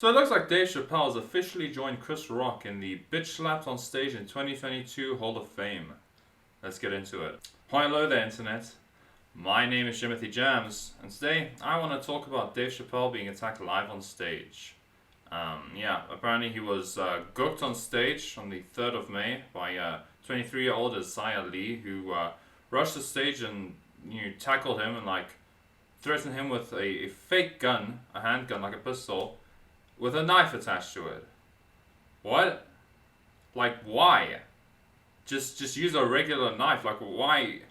So it looks like Dave Chappelle has officially joined Chris Rock in the Bitch Slapped on Stage in 2022 Hall of Fame. Let's get into it. Hi, hello there, Internet. My name is Jimothyjamzz, and today I want to talk about Dave Chappelle being attacked live on stage. Apparently he was gooked on stage on the 3rd of May by 23-year-old Assailant who rushed the stage and tackled him and threatened him with a fake gun, a handgun, like a pistol, with a knife attached to it. What? Like, why? Just use a regular knife. Like, why?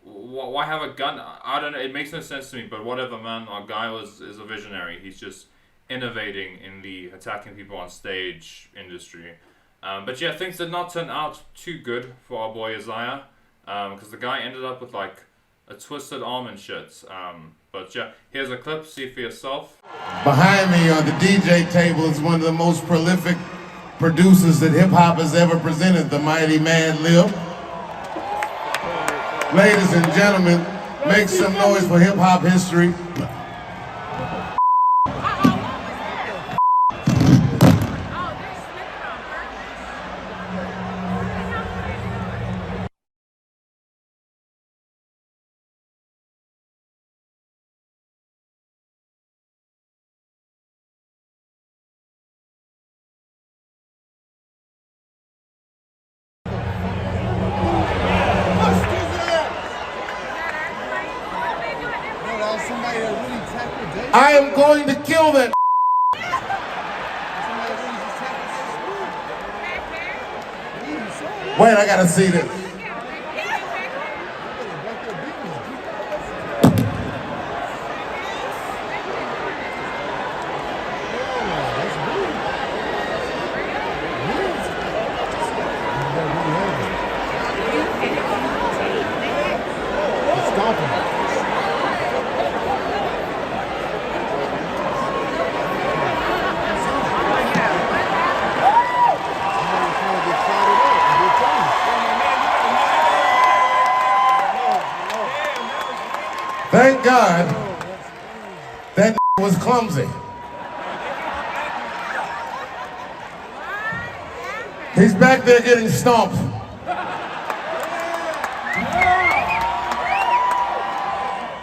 Why have a gun? I don't know. It makes no sense to me. But whatever, man. Our guy is a visionary. He's just innovating in the attacking people on stage industry. But yeah, things did not turn out too good for our boy Isaiah. Because the guy ended up with like a twisted arm and shit. But yeah, here's a clip. See for yourself. Behind me on the DJ table is one of the most prolific producers that hip-hop has ever presented, the mighty Mad Lib. Ladies and gentlemen, make some noise for hip-hop history. I am going to kill that. Wait, I gotta see this. Thank God that was clumsy. He's back there getting stomped.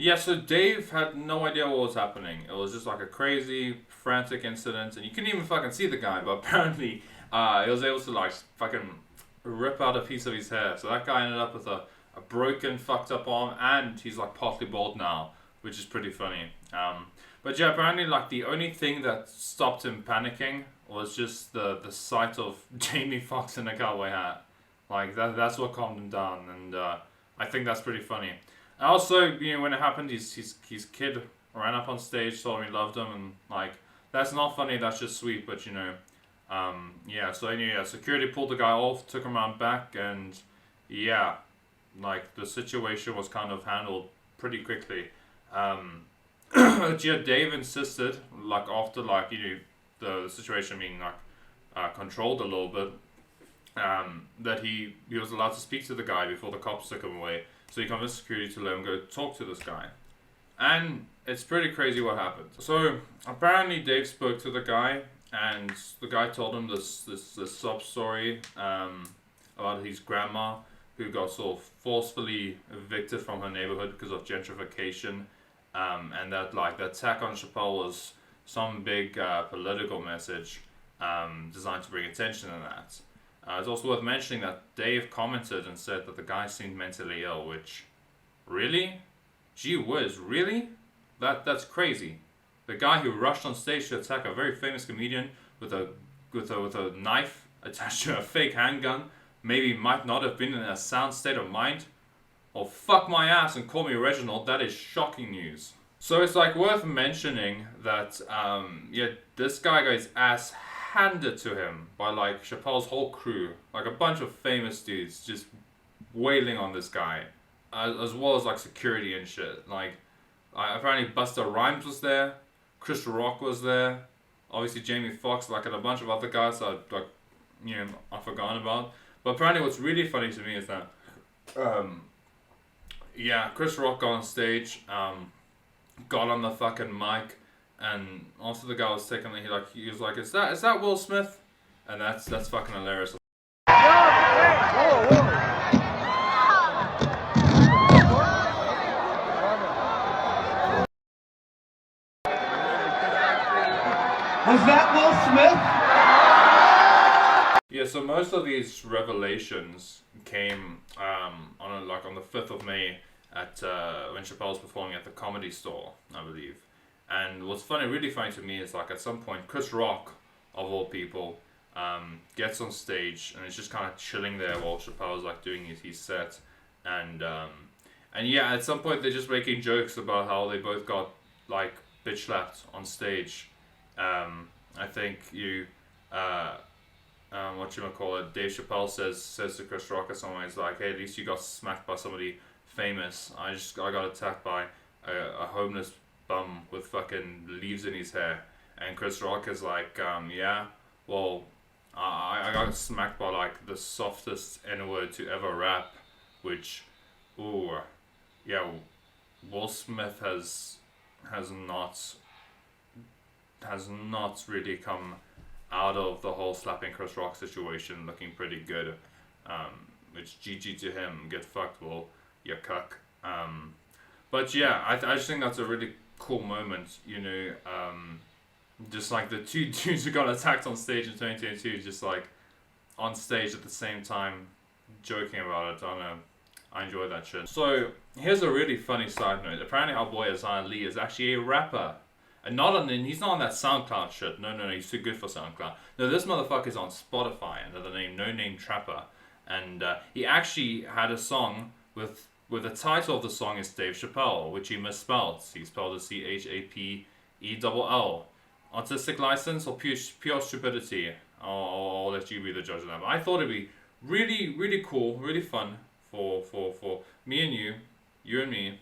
Yeah, so Dave had no idea what was happening. It was just like a crazy, frantic incident, and you couldn't even fucking see the guy, but apparently he was able to like fucking rip out a piece of his hair. So that guy ended up with a broken, fucked up arm, and he's like partly bald now, which is pretty funny. But yeah, apparently like the only thing that stopped him panicking was just the sight of Jamie Foxx in a cowboy hat. Like that's what calmed him down, and I think that's pretty funny. And also, when it happened, his kid ran up on stage, told him he loved him, and like that's not funny, that's just sweet. But so anyway, security pulled the guy off, took him around back, and yeah, like the situation was kind of handled pretty quickly. Dave insisted, like after the situation being controlled a little bit, that he was allowed to speak to the guy before the cops took him away. So he convinced security to let him go talk to this guy. And it's pretty crazy what happened. So apparently Dave spoke to the guy, and the guy told him this sob story about his grandma who got sort of forcefully evicted from her neighborhood because of gentrification, and that like the attack on Chapelle was some big political message designed to bring attention to that. It's also worth mentioning that Dave commented and said that the guy seemed mentally ill, which, really? Gee whiz, really? That's crazy. The guy who rushed on stage to attack a very famous comedian with a knife attached to a fake handgun maybe might not have been in a sound state of mind. Or fuck my ass and call me Reginald, that is shocking news. So it's like worth mentioning that this guy got his ass handed to him by like Chappelle's whole crew, like a bunch of famous dudes just wailing on this guy, as well as like security and shit. Like apparently Busta Rhymes was there, Chris Rock was there, obviously Jamie Foxx, like and a bunch of other guys that I've forgotten about. But apparently what's really funny to me is that Chris Rock got on stage, got on the fucking mic, and after the guy was taken, he was like, is that Will Smith? And that's fucking hilarious. Was that Will Smith? Yeah, so most of these revelations came on the 5th of May at when Chapelle was performing at the Comedy Store, I believe. And what's really funny to me is like at some point Chris Rock, of all people, gets on stage and is just kind of chilling there while Chapelle's like doing his set, and yeah, at some point they're just making jokes about how they both got like bitch slapped on stage. I think Dave Chappelle says to Chris Rock at some point, he's like, hey, at least you got smacked by somebody famous. I got attacked by a homeless bum with fucking leaves in his hair. And Chris Rock is like, yeah, well, I got smacked by like the softest N-word to ever rap, which, ooh, yeah, Will Smith has not really come out of the whole slapping Chris Rock situation looking pretty good. Which GG to him, get fucked, Will, you cuck. But yeah, I just think that's a really cool moment, just like the two dudes who got attacked on stage in 2022, just like on stage at the same time, joking about it. I don't know, I enjoy that shit. So here's a really funny side note. Apparently our boy Assailant is actually a rapper. And he's not on that SoundCloud shit. No, he's too good for SoundCloud. No, this motherfucker's on Spotify under the name No Name Trapper. And he actually had a song with the title of the song is Dave Chappelle, which he misspelled. He spelled it Chapell. Artistic license or pure stupidity? I'll let you be the judge of that. But I thought it'd be really, really cool, really fun for me and you and me,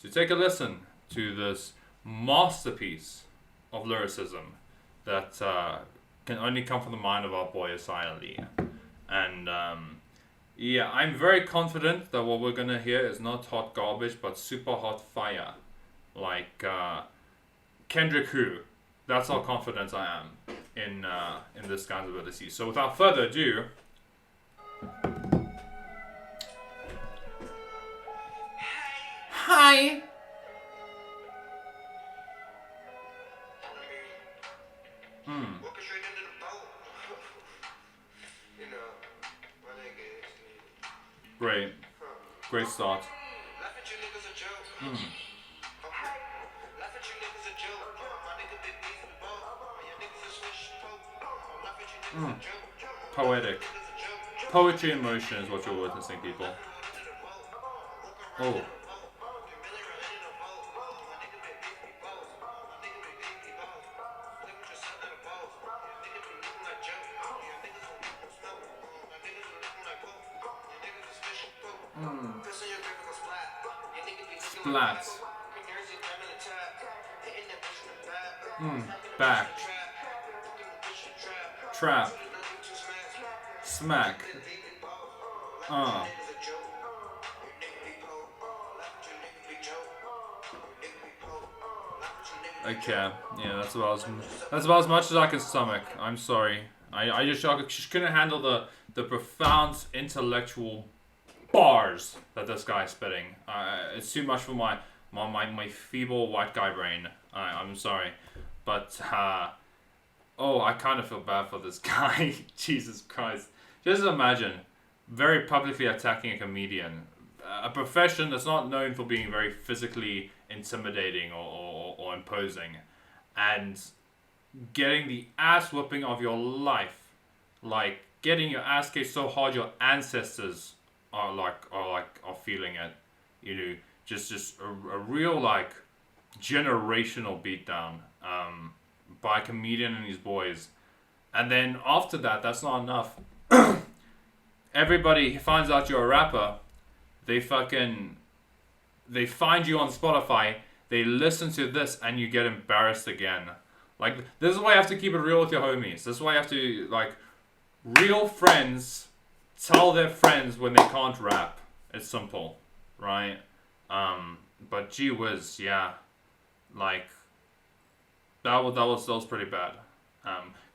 to take a listen to this masterpiece of lyricism that can only come from the mind of our boy Assailant. And yeah, I'm very confident that what we're gonna hear is not hot garbage but super hot fire, like Kendrick Who. That's how confident I am in this guy's ability. So without further ado, hi. Great start. Poetic. Poetry in motion is what you're witnessing, people. Oh. Splat. Back. Trap. Smack. Okay, yeah, that's about as much as I can stomach. I'm sorry. I just couldn't handle the profound intellectual bars that this guy's spitting. It's too much for my feeble white guy brain. I'm sorry, but I kind of feel bad for this guy. Jesus Christ! Just imagine very publicly attacking a comedian, a profession that's not known for being very physically intimidating or imposing, and getting the ass whooping of your life, like getting your ass kicked so hard your ancestors are feeling it, just a real like generational beatdown by a comedian and his boys. And then after that's not enough. Everybody finds out you're a rapper. They find you on Spotify. They listen to this and you get embarrassed again. Like, this is why you have to keep it real with your homies. This is why you have to, like, real friends tell their friends when they can't rap. It's simple, right? But gee whiz, yeah. Like, that was pretty bad.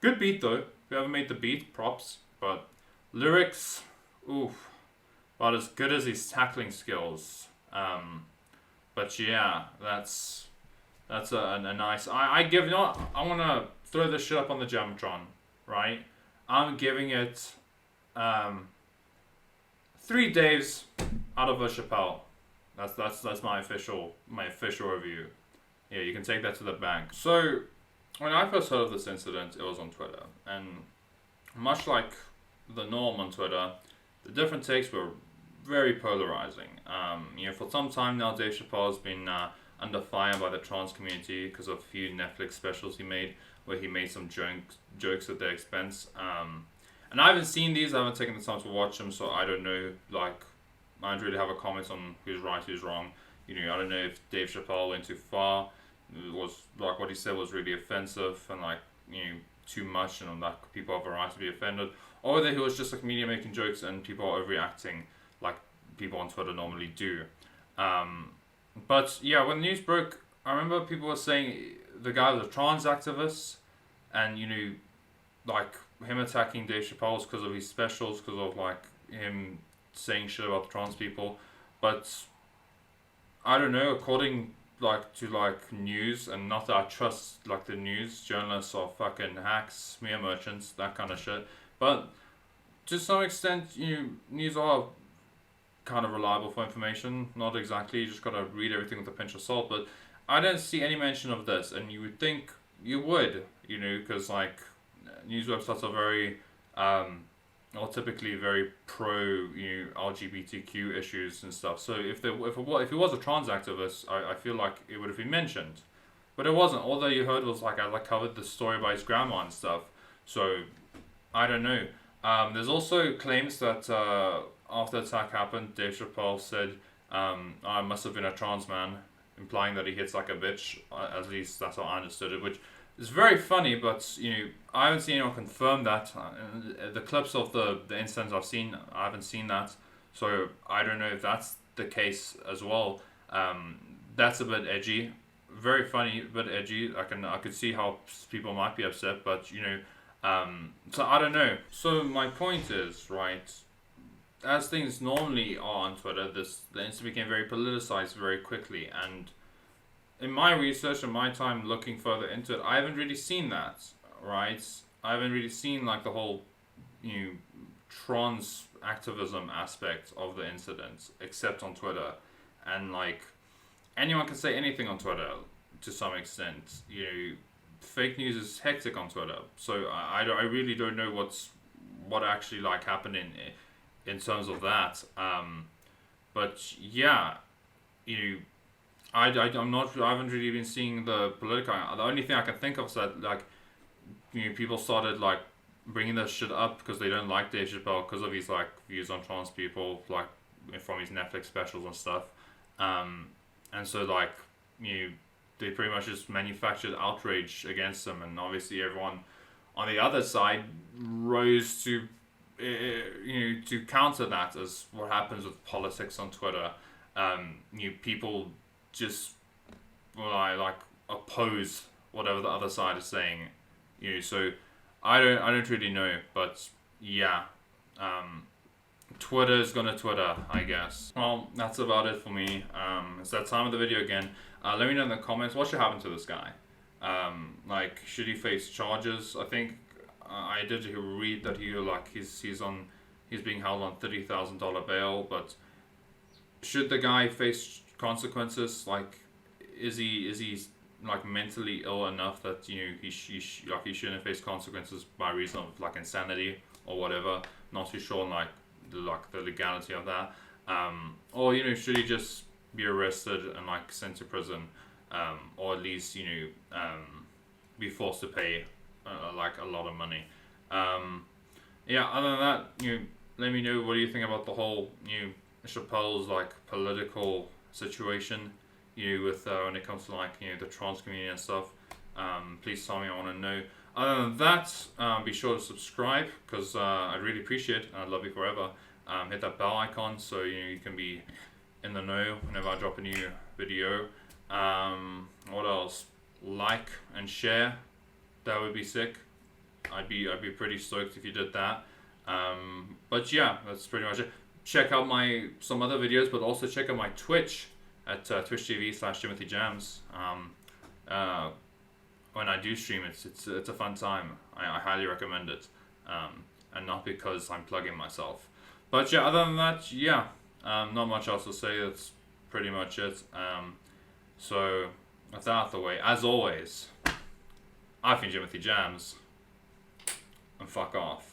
Good beat though. Whoever made the beat, props. But lyrics, oof, about as good as his tackling skills. But yeah, that's a nice. I give, you know what, I wanna throw this shit up on the Jamtron, right? I'm giving it 3 days out of a Chapelle. That's my official review. Yeah, you can take that to the bank. So when I first heard of this incident, it was on Twitter, and much like the norm on Twitter, the different takes were very polarizing. For some time now, Dave Chappelle has been under fire by the trans community because of a few Netflix specials he made, where he made some jokes at their expense. And I haven't seen these, I haven't taken the time to watch them, so I don't know, like, I don't really have a comment on who's right, who's wrong. I don't know if Dave Chappelle went too far, was, like, what he said was really offensive, and, like, too much, and, like, people have a right to be offended, or whether he was just a comedian making jokes and people are overreacting, like people on Twitter normally do. But, yeah, when the news broke, I remember people were saying the guy was a trans activist, and, like, him attacking Dave Chappelle because of his specials, because of, like, him saying shit about trans people. But I don't know, according, like, to, like, news, and not that I trust, like, the news, journalists are fucking hacks, smear merchants, that kind of shit. But to some extent, news are kind of reliable for information. Not exactly, you just gotta read everything with a pinch of salt. But I don't see any mention of this, and you would think you would, because, like, news websites are very, or typically very pro, LGBTQ issues and stuff. So if he was a trans activist, I feel like it would have been mentioned, but it wasn't. All that you heard was, like, I covered the story about his grandma and stuff. So I don't know. There's also claims that after the attack happened, Dave Chappelle said, I must have been a trans man, implying that he hits like a bitch. At least that's how I understood it, which is very funny, but I haven't seen anyone confirm that. The clips of the incidents I've seen, I haven't seen that, so I don't know if that's the case as well. That's a bit edgy, very funny, but edgy. I could see how people might be upset, but so I don't know. So my point is, right, as things normally are on Twitter, the incident became very politicized very quickly, and in my research and my time looking further into it, I haven't really seen that, right? I haven't really seen, like, the whole, trans activism aspect of the incident, except on Twitter. And, like, anyone can say anything on Twitter to some extent. Fake news is hectic on Twitter, so I really don't know what actually, like, happened in terms of that. But yeah, I haven't really been seeing the political. The only thing I can think of is that, like, people started, like, bringing this shit up because they don't like Dave Chappelle because of his, like, views on trans people, like, from his Netflix specials and stuff. And so, like, they pretty much just manufactured outrage against him, and obviously everyone on the other side rose to to counter that, as what happens with politics on Twitter. People just like oppose whatever the other side is saying. So I don't really know, but yeah, Twitter's gonna Twitter, I guess. Well, that's about it for me. It's that time of the video again. Let me know in the comments what should happen to this guy. Like, should he face charges? I think I did read that he's being held on $30,000 bail, but should the guy face consequences? Like, is he like mentally ill enough that he shouldn't face consequences by reason of, like, insanity or whatever? Not too sure on, like the legality of that. Or should he just be arrested and, like, sent to prison, or at least be forced to pay like a lot of money. Yeah, other than that, let me know what do you think about the whole Chapelle's, like, political situation, with when it comes to, like, the trans community and stuff. Please tell me, I want to know. Other than that, be sure to subscribe, because I'd really appreciate it, and I'd love you forever. Hit that bell icon so you can be in the know whenever I drop a new video. What else? like and share. That would be sick. I'd be pretty stoked if you did that. But yeah, that's pretty much it. Check out some other videos, but also check out my Twitch at twitch.tv/jimothyjamzz. When I do stream, it's a fun time. I highly recommend it, and not because I'm plugging myself. But yeah, other than that, yeah, not much else to say. That's pretty much it. So with that out of the way, as always, I've been Jimothyjamzz, and fuck off.